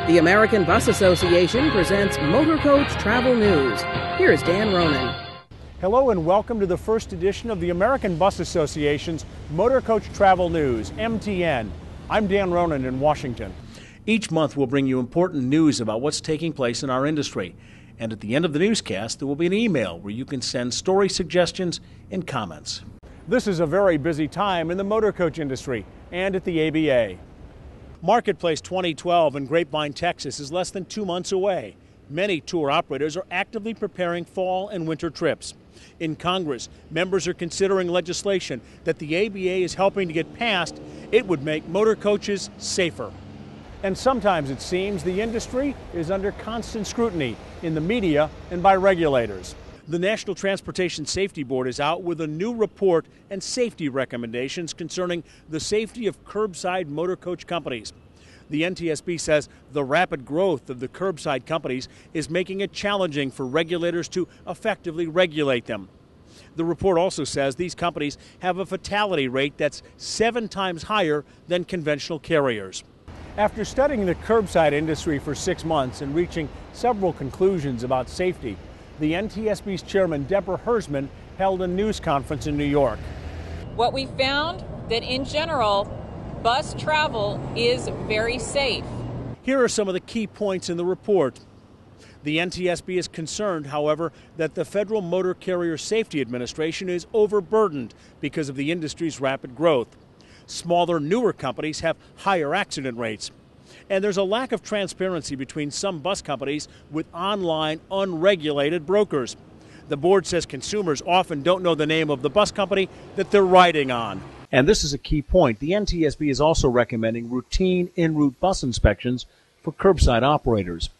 The American Bus Association presents Motorcoach Travel News. Here's Dan Ronan. Hello and welcome to the first edition of the American Bus Association's Motorcoach Travel News, MTN. I'm Dan Ronan in Washington. Each month we'll bring you important news about what's taking place in our industry. And at the end of the newscast, there will be an email where you can send story suggestions and comments. This is a very busy time in the motorcoach industry and at the ABA. Marketplace 2012 in Grapevine, Texas is less than 2 months away. Many tour operators are actively preparing fall and winter trips. In Congress, members are considering legislation that the ABA is helping to get passed. It would make motor coaches safer. And sometimes it seems the industry is under constant scrutiny in the media and by regulators. The National Transportation Safety Board is out with a new report and safety recommendations concerning the safety of curbside motor coach companies. The NTSB says the rapid growth of the curbside companies is making it challenging for regulators to effectively regulate them. The report also says these companies have a fatality rate that's 7 times higher than conventional carriers. After studying the curbside industry for 6 months and reaching several conclusions about safety, the NTSB's chairman, Deborah Hersman, held a news conference in New York. What we found that in general, bus travel is very safe. Here are some of the key points in the report. The NTSB is concerned, however, that the Federal Motor Carrier Safety Administration is overburdened because of the industry's rapid growth. Smaller, newer companies have higher accident rates. And there's a lack of transparency between some bus companies with online, unregulated brokers. The board says consumers often don't know the name of the bus company that they're riding on. And this is a key point. The NTSB is also recommending routine en route bus inspections for curbside operators.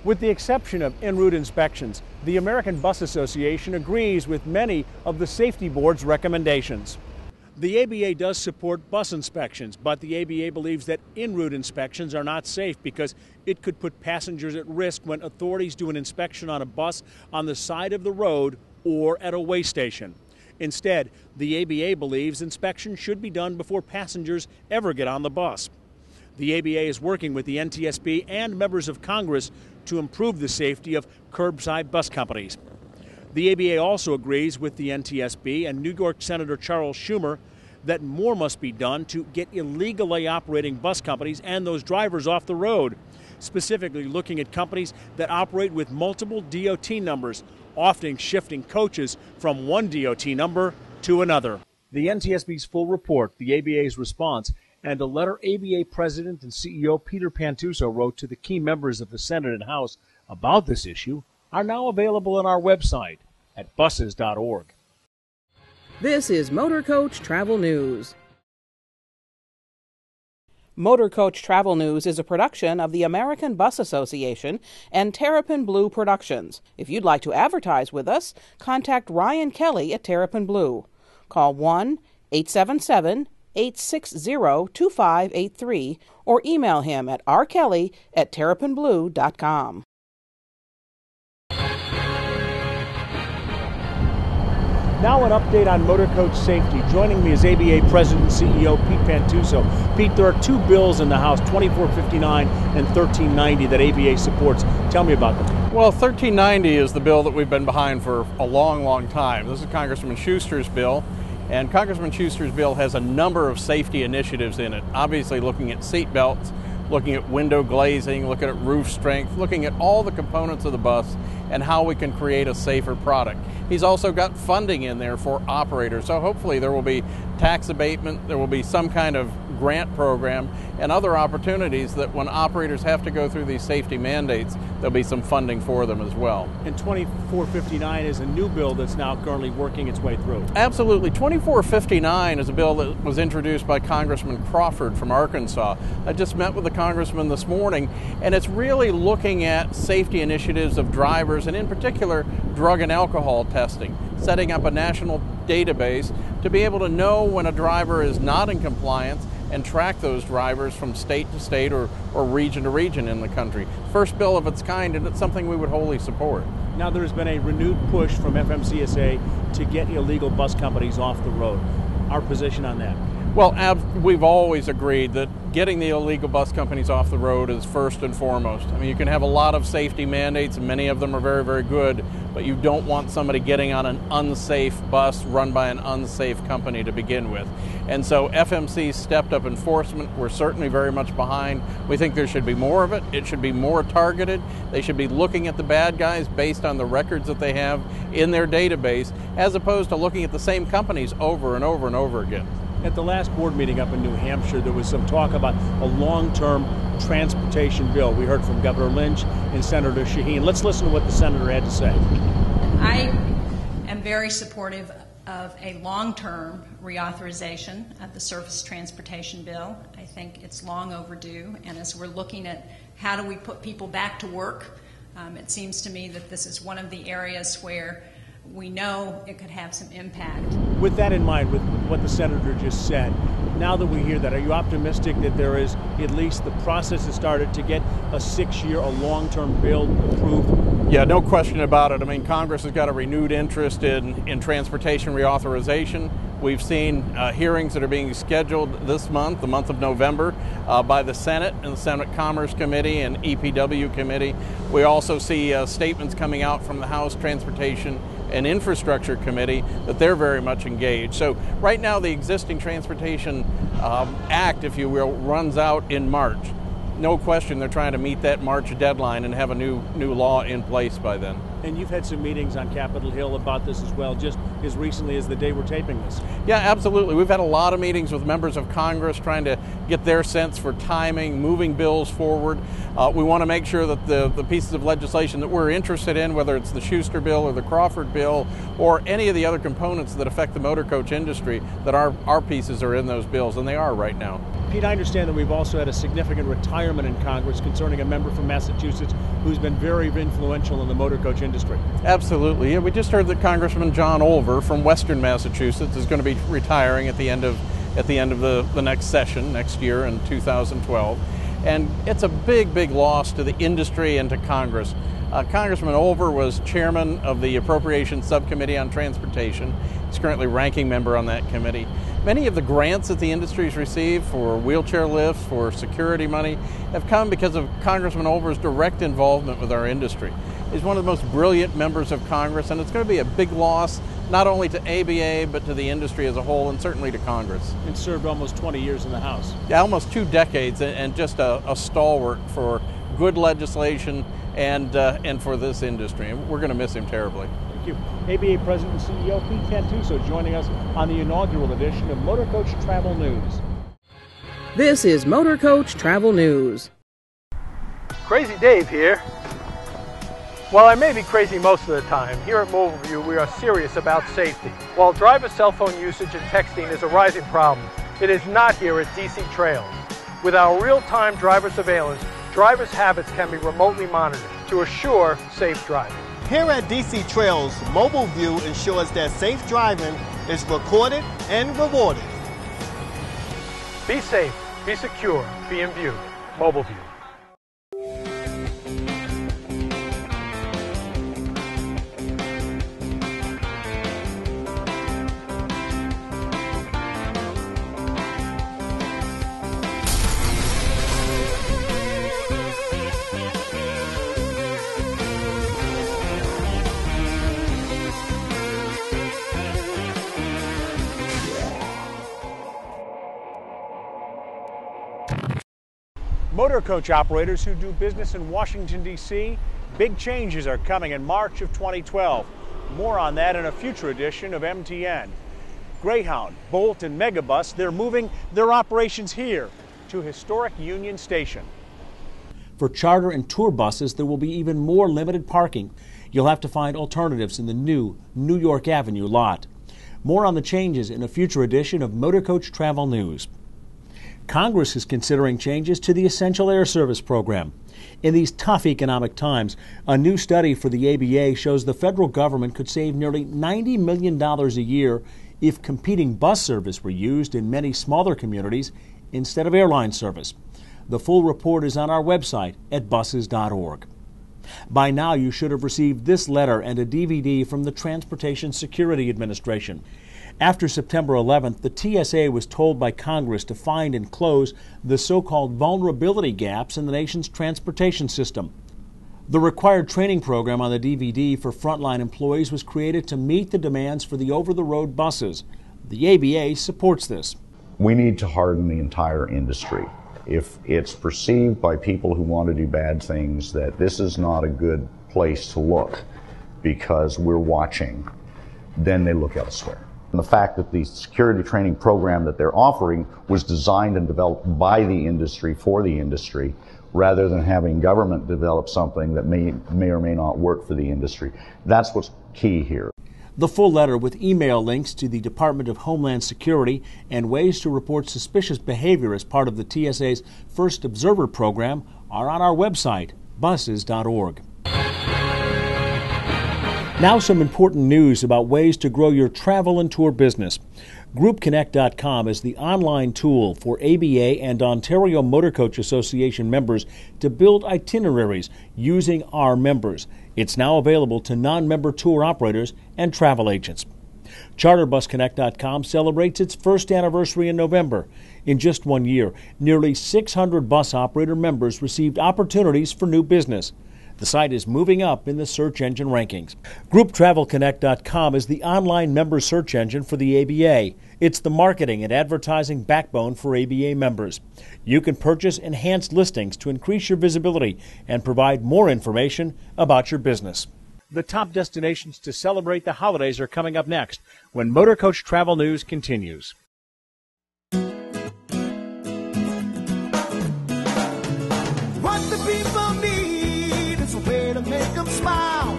With the exception of en route inspections, the American Bus Association agrees with many of the safety board's recommendations. The ABA does support bus inspections, but the ABA believes that en route inspections are not safe because it could put passengers at risk when authorities do an inspection on a bus on the side of the road or at a way station. Instead, the ABA believes inspections should be done before passengers ever get on the bus. The ABA is working with the NTSB and members of Congress to improve the safety of curbside bus companies. The ABA also agrees with the NTSB and New York Senator Charles Schumer that more must be done to get illegally operating bus companies and those drivers off the road, specifically looking at companies that operate with multiple DOT numbers, often shifting coaches from one DOT number to another. The NTSB's full report, the ABA's response, and a letter ABA President and CEO Peter Pantuso wrote to the key members of the Senate and House about this issue are now available on our website at buses.org. This is Motorcoach Travel News. Motorcoach Travel News is a production of the American Bus Association and Terrapin Blue Productions. If you'd like to advertise with us, contact Ryan Kelly at Terrapin Blue. Call 1-877-860-2583 or email him at rkelly@terrapinblue.com. Now an update on motorcoach safety. Joining me is ABA President and CEO Pete Pantuso. Pete, there are 2 bills in the House, 2459 and 1390, that ABA supports. Tell me about them. Well, 1390 is the bill that we've been behind for a long time. This is Congressman Schuster's bill, and Congressman Schuster's bill has a number of safety initiatives in it, obviously looking at seat belts, looking at window glazing, looking at roof strength, looking at all the components of the bus and how we can create a safer product. He's also got funding in there for operators, so hopefully there will be tax abatement, there will be some kind of grant program and other opportunities that when operators have to go through these safety mandates, there'll be some funding for them as well. And 2459 is a new bill that's now currently working its way through. Absolutely. 2459 is a bill that was introduced by Congressman Crawford from Arkansas. I just met with the congressman this morning, and it's really looking at safety initiatives of drivers, and in particular, drug and alcohol testing, setting up a national database to be able to know when a driver is not in compliance and track those drivers from state to state or region to region in the country. First bill of its kind, and it's something we would wholly support. Now there's been a renewed push from FMCSA to get illegal bus companies off the road. Our position on that? Well, we've always agreed that getting the illegal bus companies off the road is first and foremost. I mean, you can have a lot of safety mandates, and many of them are very, very good, but you don't want somebody getting on an unsafe bus run by an unsafe company to begin with. And so FMC stepped up enforcement. We're certainly very much behind. We think there should be more of it. It should be more targeted. They should be looking at the bad guys based on the records that they have in their database, as opposed to looking at the same companies over and over and over again. At the last board meeting up in New Hampshire, there was some talk about a long-term transportation bill. We heard from Governor Lynch and Senator Shaheen. Let's listen to what the senator had to say. I am very supportive of a long-term reauthorization of the surface transportation bill. I think it's long overdue, and as we're looking at how do we put people back to work, it seems to me that this is one of the areas where we know it could have some impact. With that in mind, with what the senator just said, now that we hear that, are you optimistic that there is at least the process has started to get a 6-year, a long-term bill approved? Yeah, no question about it. I mean, Congress has got a renewed interest in transportation reauthorization. We've seen hearings that are being scheduled this month, the month of November, by the Senate and the Senate Commerce Committee and EPW Committee. We also see statements coming out from the House Transportation and Infrastructure Committee that they're very much engaged. So right now the existing Transportation Act, if you will, runs out in March. No question they're trying to meet that March deadline and have a new law in place by then. And you've had some meetings on Capitol Hill about this as well, just as recently as the day we're taping this. Yeah, absolutely. We've had a lot of meetings with members of Congress trying to get their sense for timing, moving bills forward. We want to make sure that the pieces of legislation that we're interested in, whether it's the Schuster bill or the Crawford bill or any of the other components that affect the motor coach industry, that our pieces are in those bills, and they are right now. Pete, I understand that we've also had a significant retirement in Congress concerning a member from Massachusetts who's been very influential in the motor coach industry. Absolutely. Yeah, we just heard that Congressman John Olver from Western Massachusetts is going to be retiring at the end of the next session, next year in 2012. And it's a big, big loss to the industry and to Congress. Congressman Olver was chairman of the Appropriations Subcommittee on Transportation. He's currently ranking member on that committee. Many of the grants that the industry's received for wheelchair lifts, for security money, have come because of Congressman Olver's direct involvement with our industry. He's one of the most brilliant members of Congress, and it's going to be a big loss not only to ABA, but to the industry as a whole, and certainly to Congress. And served almost 20 years in the House. Yeah, almost 2 decades, and just a stalwart for good legislation and for this industry. And we're going to miss him terribly. Thank you. ABA President and CEO Pete Cantuso joining us on the inaugural edition of Motorcoach Travel News. This is Motorcoach Travel News. Crazy Dave here. While I may be crazy most of the time, here at Mobile View we are serious about safety. While driver cell phone usage and texting is a rising problem, it is not here at DC Trails. With our real-time driver surveillance, drivers' habits can be remotely monitored to assure safe driving. Here at DC Trails, Mobile View ensures that safe driving is recorded and rewarded. Be safe, be secure, be in view. Mobile View. Motor coach operators who do business in Washington, D.C., big changes are coming in March of 2012. More on that in a future edition of MTN. Greyhound, Bolt, and Megabus, they're moving their operations here to historic Union Station. For charter and tour buses, there will be even more limited parking. You'll have to find alternatives in the new New York Avenue lot. More on the changes in a future edition of Motorcoach Travel News. Congress is considering changes to the Essential Air Service program. In these tough economic times, a new study for the ABA shows the federal government could save nearly $90 million a year if competing bus service were used in many smaller communities instead of airline service. The full report is on our website at buses.org. By now, you should have received this letter and a DVD from the Transportation Security Administration. After September 11th, the TSA was told by Congress to find and close the so-called vulnerability gaps in the nation's transportation system. The required training program on the DVD for frontline employees was created to meet the demands for the over-the-road buses. The ABA supports this. We need to harden the entire industry. If it's perceived by people who want to do bad things that this is not a good place to look because we're watching, then they look elsewhere. And the fact that the security training program that they're offering was designed and developed by the industry for the industry, rather than having government develop something that may or may not work for the industry. That's what's key here. The full letter with email links to the Department of Homeland Security and ways to report suspicious behavior as part of the TSA's First Observer program are on our website, buses.org. Now some important news about ways to grow your travel and tour business. GroupConnect.com is the online tool for ABA and Ontario Motorcoach Association members to build itineraries using our members. It's now available to non-member tour operators and travel agents. CharterBusConnect.com celebrates its first anniversary in November. In just 1 year, nearly 600 bus operator members received opportunities for new business. The site is moving up in the search engine rankings. GroupTravelConnect.com is the online member search engine for the ABA. It's the marketing and advertising backbone for ABA members. You can purchase enhanced listings to increase your visibility and provide more information about your business. The top destinations to celebrate the holidays are coming up next when Motorcoach Travel News continues. What the people need is a way to make them smile.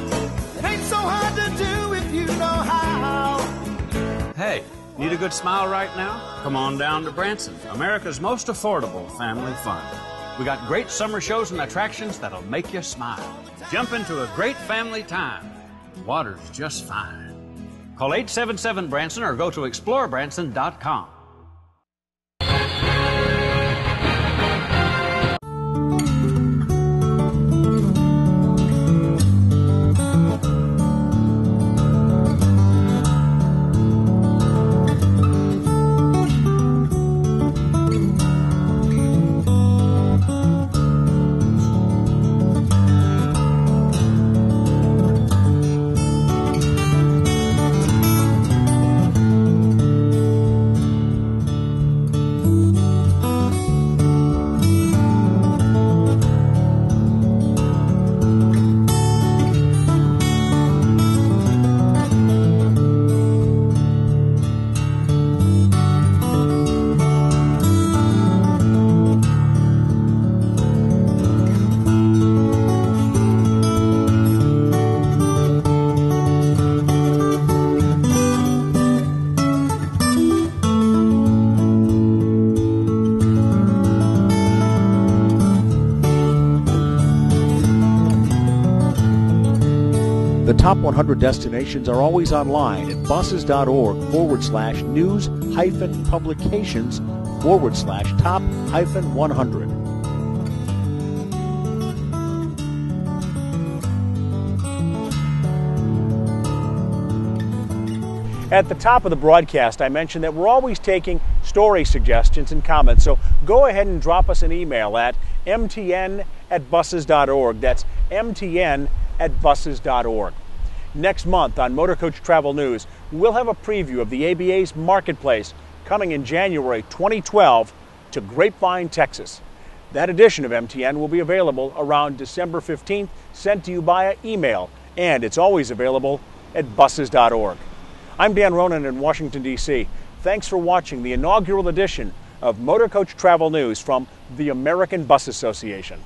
It ain't so hard to do if you know how. Hey, need a good smile right now? Come on down to Branson, America's most affordable family fun. We got great summer shows and attractions that'll make you smile. Jump into a great family time. Water's just fine. Call 877-BRANSON or go to explorebranson.com. The top 100 destinations are always online at buses.org/news-publications/top-100. At the top of the broadcast, I mentioned that we're always taking story suggestions and comments, so go ahead and drop us an email at mtn@buses.org. That's mtn@buses.org. Next month on Motorcoach Travel News, we'll have a preview of the ABA's Marketplace coming in January 2012 to Grapevine, Texas. That edition of MTN will be available around December 15th, sent to you via email, and it's always available at buses.org. I'm Dan Ronan in Washington, D.C. Thanks for watching the inaugural edition of Motorcoach Travel News from the American Bus Association.